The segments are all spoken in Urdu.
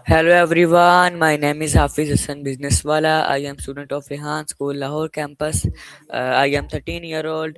Hello everyone, my name is Hafiz Hassan Businesswala. I am student of Rehan School Lahore campus. I am 13 year old.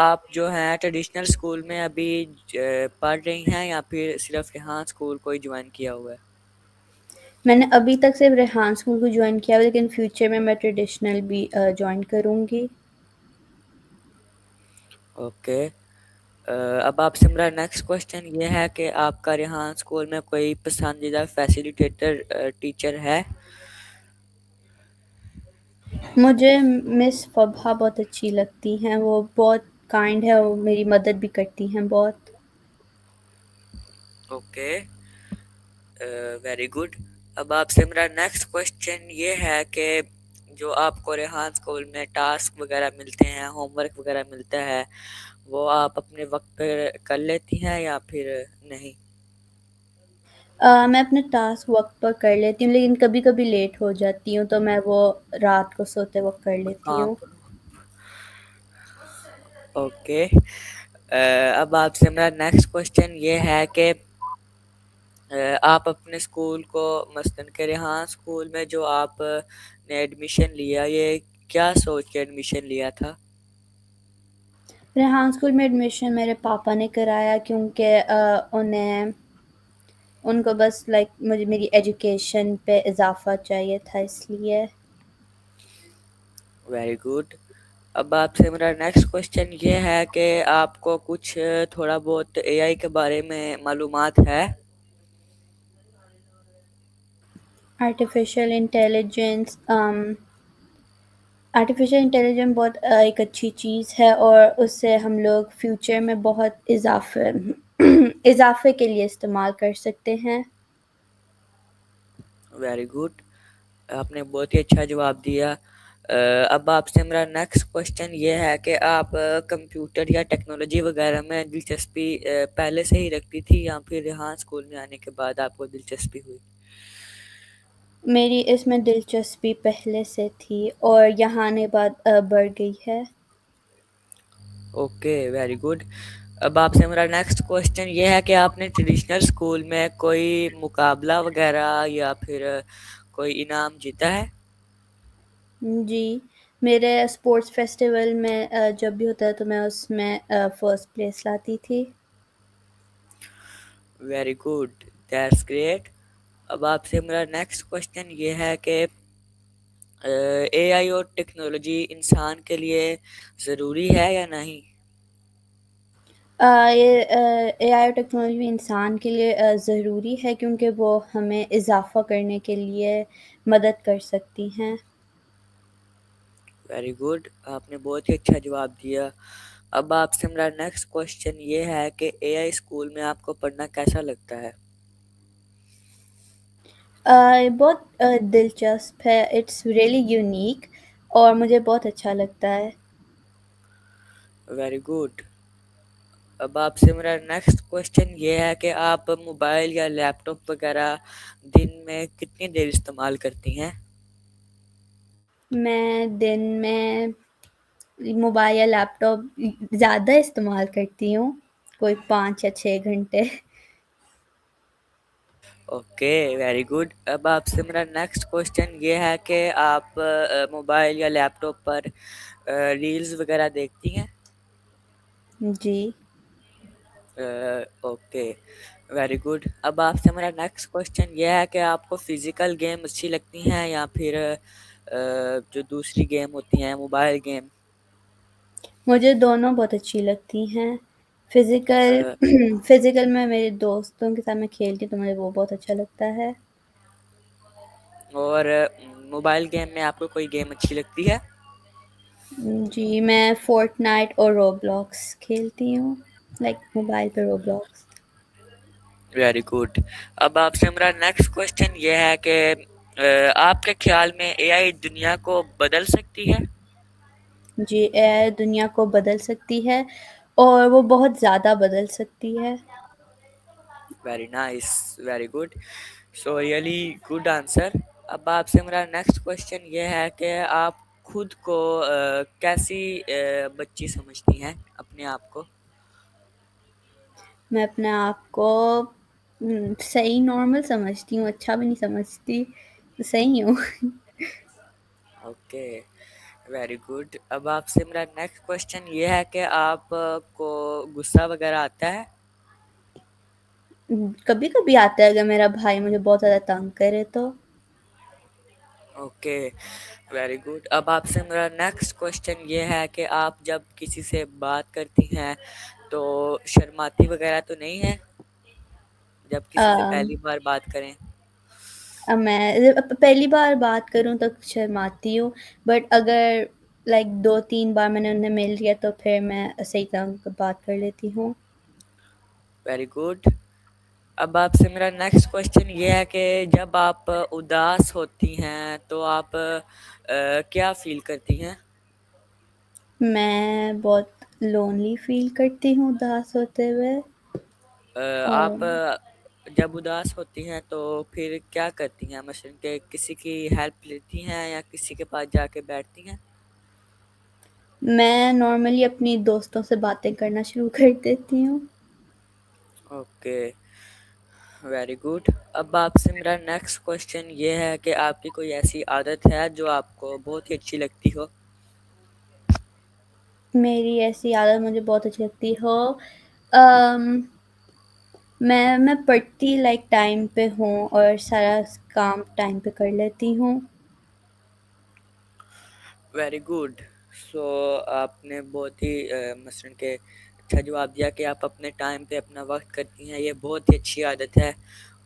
آپ جو ہیں ٹریڈیشنل اسکول میں ابھی پڑھ رہی ہیں یا پھر صرف ریحان اسکول کو ہی جوائن کیا ہوا ہے؟ میں نے ابھی تک صرف ریحان اسکول کو جوائن کیا ہے، لیکن فیوچر میں ٹریڈیشنل بھی جوائن کروں گی۔ اوکے۔ اب آپ سے میرا نیکسٹ کوشچن یہ ہے کہ آپ کا ریحان اسکول میں کوئی پسندیدہ فیسیلیٹیٹر ٹیچر ہے؟ مجھے مس فبہا بہت اچھی لگتی ہیں، وہ بہت کائنڈ ہے، وہ میری مدد بھی کرتی ہیں بہت۔ Okay, very good. اب آپ سے میرا نیکسٹ کوشچن یہ ہے کہ جو آپ کو ریحان اسکول میں ٹاسک وغیرہ ملتے ہیں، ہوم ورک وغیرہ ملتا ہے، وہ آپ اپنے وقت پہ کر لیتی ہیں یا پھر نہیں؟ میں اپنے ٹاسک وقت پر کر لیتی ہوں، لیکن کبھی کبھی لیٹ ہو جاتی ہوں تو میں وہ رات کو سوتے وقت کر لیتی کام ہوں۔ پر۔ اوکے، اب آپ سے میرا نیکسٹ کوشچن یہ ہے کہ آپ اپنے اسکول کو مثلاً کہ ریحان اسکول میں جو آپ نے ایڈمیشن لیا، یہ کیا سوچ کے ایڈمیشن لیا تھا؟ ریحان اسکول میں ایڈمیشن میرے پاپا نے کرایا، کیونکہ ان کو بس مجھے میری ایجوکیشن پہ اضافہ چاہیے تھا، اس لیے۔ Very good. اب آپ سے میرا نیکسٹ کوشچن یہ ہے کہ آپ کو کچھ تھوڑا بہت اے آئی کے بارے میں معلومات ہے؟ آرٹیفیشیل انٹیلیجنس آرٹیفیشیل انٹیلیجنس بہت ایک اچھی چیز ہے، اور اس سے ہم لوگ فیوچر میں بہت اضافے کے لیے استعمال کر سکتے ہیں۔ ویری گڈ، آپ نے بہت ہی اچھا جواب دیا۔ اب آپ سے میرا نیکسٹ کوشچن یہ ہے کہ آپ کمپیوٹر یا ٹیکنالوجی وغیرہ میں دلچسپی پہلے سے ہی رکھتی تھی یا پھر یہاں اسکول میں آنے کے بعد آپ کو دلچسپی ہوئی؟ میری اس میں دلچسپی پہلے سے تھی، اور یہاں آنے بعد بڑھ گئی ہے۔ Okay, very good. اب آپ سے میرا نیکسٹ کوشچن یہ ہے کہ آپ نے ٹریڈیشنل اسکول میں کوئی مقابلہ وغیرہ یا پھر کوئی انعام جیتا ہے؟ جی، میرے اسپورٹس فیسٹیول میں جب بھی ہوتا ہے تو میں اس میں فرسٹ پلیس لاتی تھی۔ Very good, that's great. اب آپ سے میرا نیکسٹ کوشچن یہ ہے کہ اے آئی اور ٹیکنالوجی انسان کے لیے ضروری ہے یا نہیں؟ یہ اے آئی اور ٹیکنالوجی انسان کے لیے ضروری ہے، کیونکہ وہ ہمیں اضافہ کرنے کے لیے مدد کر سکتی ہیں۔ ویری گڈ، آپ نے بہت ہی اچھا جواب دیا۔ اب آپ سے میرا نیکسٹ کوشچن یہ ہے کہ اے آئی اسکول میں آپ کو پڑھنا کیسا لگتا ہے؟ بہت دلچسپ ہے، اٹس ریئلی یونیک، اور مجھے بہت اچھا لگتا ہے۔ Very good. اب آپ سے میرا نیکسٹ کوشچن یہ ہے کہ آپ موبائل یا لیپ ٹاپ وغیرہ دن میں کتنی دیر استعمال کرتی ہیں؟ میں دن میں موبائل یا لیپ ٹاپ زیادہ استعمال کرتی ہوں، کوئی 5 یا 6 گھنٹے۔ Okay, very good. اب آپ سے میرا نیکسٹ کوشچن یہ ہے کہ آپ موبائل یا لیپ ٹاپ پر ریلز وغیرہ دیکھتی ہیں؟ جی۔ Okay, very good. اب آپ سے میرا نیکسٹ کوشچن یہ ہے کہ آپ کو فزیکل گیم اچھی لگتی ہیں یا پھر جو دوسری گیم ہوتی ہیں موبائل گیم؟ مجھے دونوں بہت اچھی لگتی ہیں۔ فزیکل فزیکل میں میرے دوستوں کے ساتھ میں کھیلتی ہوں تو مجھے وہ بہت اچھا لگتا ہے۔ اور موبائل گیم میں آپ کو کوئی گیم اچھی لگتی ہے؟ جی، میں فورٹ نائٹ اور رو بلاکس کھیلتی ہوں، موبائل پہ رو بلاکس۔ Very good. اب آپ سے میرا نیکسٹ کوشچن یہ ہے کہ آپ کے خیال میں اے آئی دنیا کو بدل سکتی ہے؟ جی، اے آئی دنیا کو بدل سکتی ہے، اور وہ بہت زیادہ بدل سکتی ہے۔ Very nice, very good, so really good answer. اب آپ سے میرا نیکسٹ کوشچن یہ ہے کہ آپ خود کو کیسی بچی سمجھتی ہیں اپنے آپ کو؟ میں اپنے آپ کو صحیح نارمل سمجھتی ہوں، اچھا بھی نہیں سمجھتی، صحیح ہوں۔ Okay, very good. اب آپ سے میرا نیکسٹ کوشچن یہ ہے کہ آپ کو غصہ وغیرہ آتا ہے؟ کبھی کبھی آتا ہے اگر میرا بھائی مجھے بہت زیادہ تنگ کرے تو. Okay, very good. اب آپ سے میرا نیکسٹ کوشچن یہ ہے کہ آپ جب کسی سے بات کرتی ہیں تو شرماتی وغیرہ تو نہیں ہے جب کسی سے ام، پہلی بار بات کریں؟ میں پہلی بار بات کروں تو شرماتی ہوں، بٹ اگر لائک 2 3 بار میں نے انہیں مل لیا تو پھر میں صحیح طرح بات کر لیتی ہوں. Very good. اب آپ سے میرا نیکسٹ کوشچن یہ ہے کہ جب آپ اداس ہوتی ہیں تو آپ کیا فیل کرتی ہیں؟ میں بہت لونلی فیل کرتی ہوں اداس ہوتے ہوئے. اور آپ جب اداس ہوتی ہیں تو پھر کیا کرتی ہیں؟ مثلاً کہ کسی کی ہیلپ لیتی ہیں یا کسی کے پاس جا کے بیٹھتی ہیں؟ میں نارملی اپنی دوستوں سے باتیں کرنا شروع کر دیتی ہوں. Okay, very good. اب آپ سے میرا نیکسٹ کوشچن یہ ہے کہ آپ کی کوئی ایسی عادت ہے جو آپ کو بہت ہی اچھی لگتی ہو؟ میری ایسی عادت مجھے بہت اچھی لگتی ہو، ام، میں پڑھتی لائک ٹائم پہ ہوں اور سارا کام ٹائم پہ کر لیتی ہوں. Very good. سو آپ نے بہت ہی مثلاً کہ اچھا جواب دیا کہ آپ اپنے ٹائم پہ اپنا وقت کرتی ہیں. یہ بہت ہی اچھی عادت ہے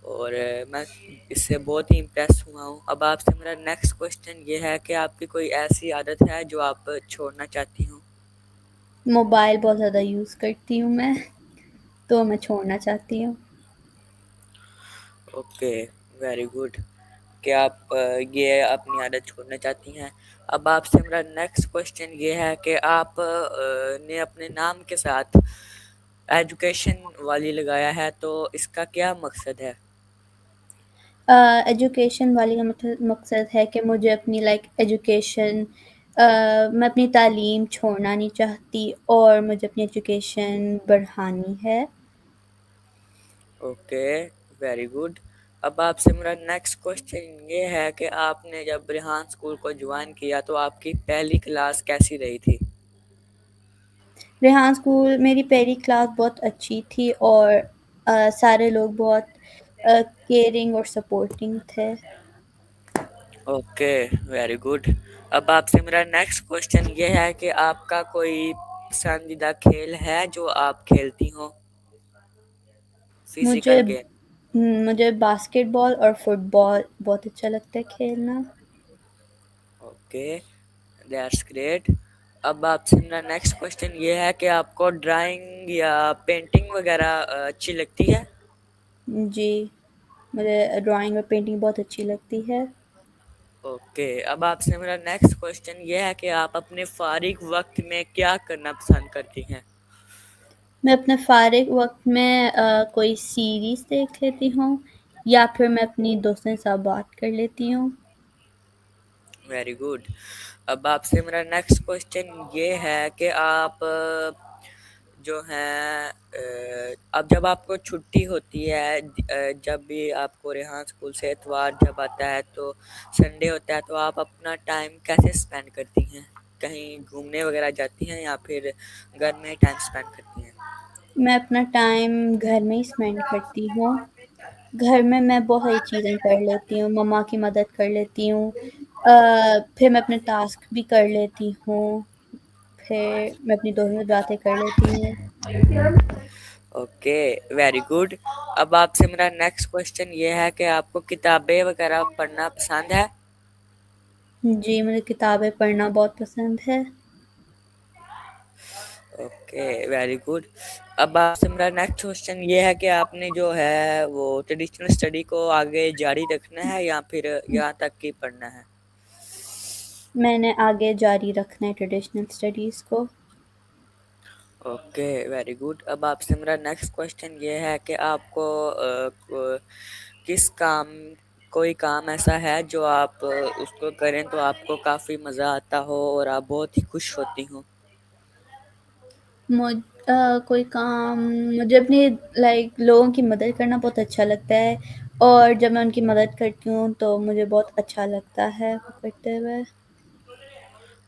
اور میں اس سے بہت ہی امپریس ہوا ہوں. اب آپ سے میرا نیکسٹ کوشچن یہ ہے کہ آپ کی کوئی ایسی عادت ہے جو آپ چھوڑنا چاہتی ہوں؟ موبائل بہت زیادہ یوز کرتی ہوں میں، تو میں چھوڑنا چاہتی ہوں. اوکے، ویری گڈ کہ آپ یہ اپنی عادت چھوڑنا چاہتی ہیں. اب آپ سے میرا نیکسٹ کوشچن یہ ہے کہ آپ نے اپنے نام کے ساتھ ایجوکیشن والی لگایا ہے تو اس کا کیا مقصد ہے؟ ایجوکیشن والی کا مقصد ہے کہ مجھے اپنی لائک ایجوکیشن، میں اپنی تعلیم چھوڑنا نہیں چاہتی اور مجھے اپنی ایجوکیشن بڑھانی ہے. Okay, very good. اب آپ سے میرا نیکسٹ کوشچن یہ ہے کہ آپ نے جب ریحان اسکول کو جوائن کیا تو آپ کی پہلی کلاس کیسی رہی تھی؟ ریحان اسکول میری پہلی کلاس بہت اچھی تھی اور سارے لوگ بہت کیئرنگ اور سپورٹنگ تھے. Okay, very good. اب آپ سے میرا نیکسٹ کوشچن یہ ہے کہ آپ کا کوئی پسندیدہ کھیل ہے جو آپ کھیلتی ہوں؟ مجھے فزیکل گیم. مجھے باسکٹ بال اور فٹ بال بہت اچھا لگتا ہے کھیلنا. Okay, that's great. اب آپ سے میرا نیکسٹ کوشچن یہ ہے کہ آپ کو ڈرائنگ یا پینٹنگ وغیرہ اچھی لگتی ہے؟ جی، مجھے ڈرائنگ اور پینٹنگ بہت اچھی لگتی ہے. اوکے، اب آپ سے میرا نیکسٹ کوشچن یہ ہے کہ آپ اپنے فارغ وقت میں کیا کرنا پسند کرتی ہیں؟ میں اپنے فارغ وقت میں کوئی سیریز دیکھ لیتی ہوں یا پھر میں اپنی دوستوں کے ساتھ بات کر لیتی ہوں. Very good. اب آپ سے میرا نیکسٹ کوشچن یہ ہے کہ آپ جو ہیں اب جب آپ کو چھٹی ہوتی ہے، جب بھی آپ کو ریحان اسکول سے اتوار جب آتا ہے تو سنڈے ہوتا ہے تو آپ اپنا ٹائم کیسے اسپینڈ کرتی ہیں؟ کہیں گھومنے وغیرہ جاتی ہیں یا پھر گھر میں ہی ٹائم اسپینڈ کرتی ہیں؟ میں اپنا ٹائم گھر میں ہی اسپینڈ کرتی ہوں. گھر میں بہت ساری چیزیں کر لیتی ہوں، مما کی مدد کر لیتی ہوں، پھر میں اپنے ٹاسک بھی کر لیتی ہوں، پھر میں اپنی دوستوں سے باتیں کر لیتی ہوں. Okay, very good. اب آپ سے میرا نیکسٹ کوشچن یہ ہے کہ آپ کو کتابیں وغیرہ پڑھنا پسند ہے؟ جی، مجھے کتابیں پڑھنا بہت پسند ہے. Okay, very good. اب آپ سے میرا نیکسٹ کوشچن یہ ہے کہ آپ نے جو ہے وہ ٹریڈیشنل اسٹڈی کو آگے جاری رکھنا ہے یا پھر یہاں تک ہی پڑھنا ہے؟ میں نے آگے جاری رکھنا ہے ٹریڈیشنل اسٹڈیز کو. Okay, very good. اب آپ سے میرا نیکسٹ کوشچن یہ ہے کہ آپ کو کس کام کوئی کام ایسا ہے جو آپ اس کو کریں تو آپ کو کافی مزہ آتا ہو اور آپ بہت ہی خوش ہوتی ہوں؟ کوئی کام، مجھے اپنی لائک لوگوں کی مدد کرنا بہت اچھا لگتا ہے اور جب میں ان کی مدد کرتی ہوں تو مجھے بہت اچھا لگتا ہے وہ کرتے ہوئے.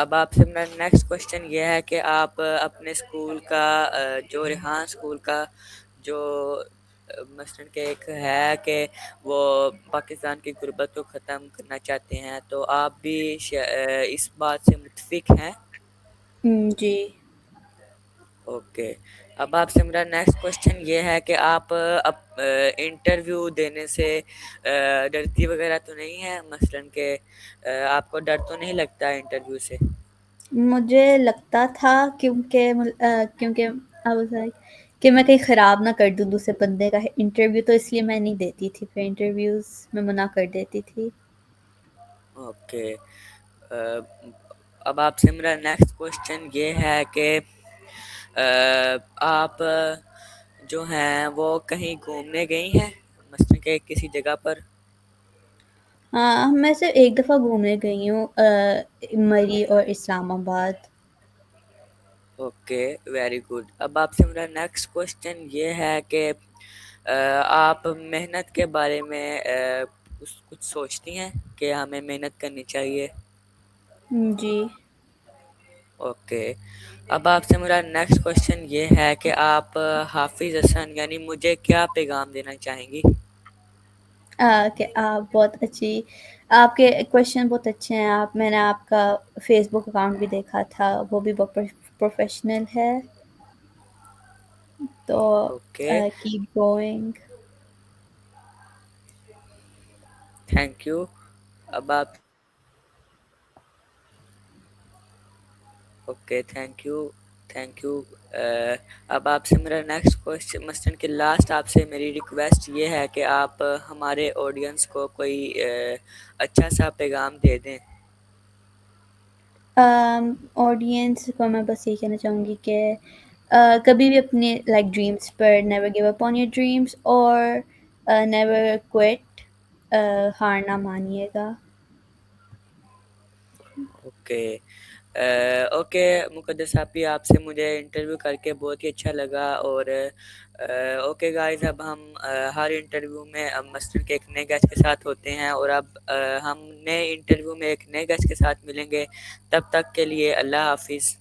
اب آپ سے میرا نیکسٹ کوشچن یہ ہے کہ آپ اپنے اسکول کا جو ریحان اسکول کا جو مثلاً کہ ایک ہے کہ وہ پاکستان کی غربت کو ختم کرنا چاہتے ہیں، تو آپ بھی اس بات سے متفق ہیں؟ جی۔ اوکے، اب آپ سے میرا نیکسٹ کوشچن یہ ہے کہ آپ انٹرویو دینے سے ڈرتی وغیرہ تو نہیں ہے، مثلاً کہ آپ کو ڈر تو نہیں لگتا ہے انٹرویو سے؟ مجھے لگتا تھا کیونکہ I was like کہ میں کہیں خراب نہ کر دوں دوسرے بندے کا انٹرویو، تو اس لیے میں نہیں دیتی تھی، پھر انٹرویوز میں منع کر دیتی تھی۔ اوکے، اب آپ سے میرا نیکسٹ کوشچن یہ ہے کہ آپ جو ہیں وہ کہیں گھومنے گئی ہیں، مثلاً کہ کسی جگہ پر؟ ہاں، میں صرف ایک دفعہ گھومنے گئی ہوں، مری اور اسلام آباد۔ Okay, very good. اب آپ سے میرا نیکسٹ کوشچن یہ ہے کہ آپ محنت کے بارے میں کچھ سوچتی ہیں کہ ہمیں محنت کرنی چاہیے؟ جی۔ اوکے، اب آپ سے میرا نیکسٹ کوشچن یہ ہے کہ آپ حافظ حسن یعنی مجھے کیا پیغام دینا چاہیں گی؟ کہ آپ بہت اچھی، آپ کے کویشچن بہت اچھے ہیں، میں نے آپ کا فیس بک اکاؤنٹ بھی دیکھا تھا، وہ بھی بہت پروفیشنل ہے، تو okay, keep going. Thank you. اب آپ okay, thank you, thank you. اب آپ سے میرا نیکسٹ کوشچن مثلاً کہ لاسٹ آپ سے میری ریکویسٹ یہ ہے کہ آپ ہمارے آڈینس کو کوئی اچھا سا پیغام دے دیں۔ آڈینس کو میں بس یہ کہنا چاہوں گی کہ کبھی بھی اپنے like dreams per never give up on your dreams, اور نیور کوئٹ، ہار نہ مانیے گا۔ اوکے، اوکے مقدس صاحب، آپ سے مجھے انٹرویو کر کے بہت ہی اچھا لگا، اور اوکے گائز، اب ہم ہر انٹرویو میں اب مثلاً کہ ایک نئے گیسٹ کے ساتھ ہوتے ہیں، اور اب ہم نئے انٹرویو میں ایک نئے گیسٹ کے ساتھ ملیں گے، تب تک کے لیے اللہ حافظ۔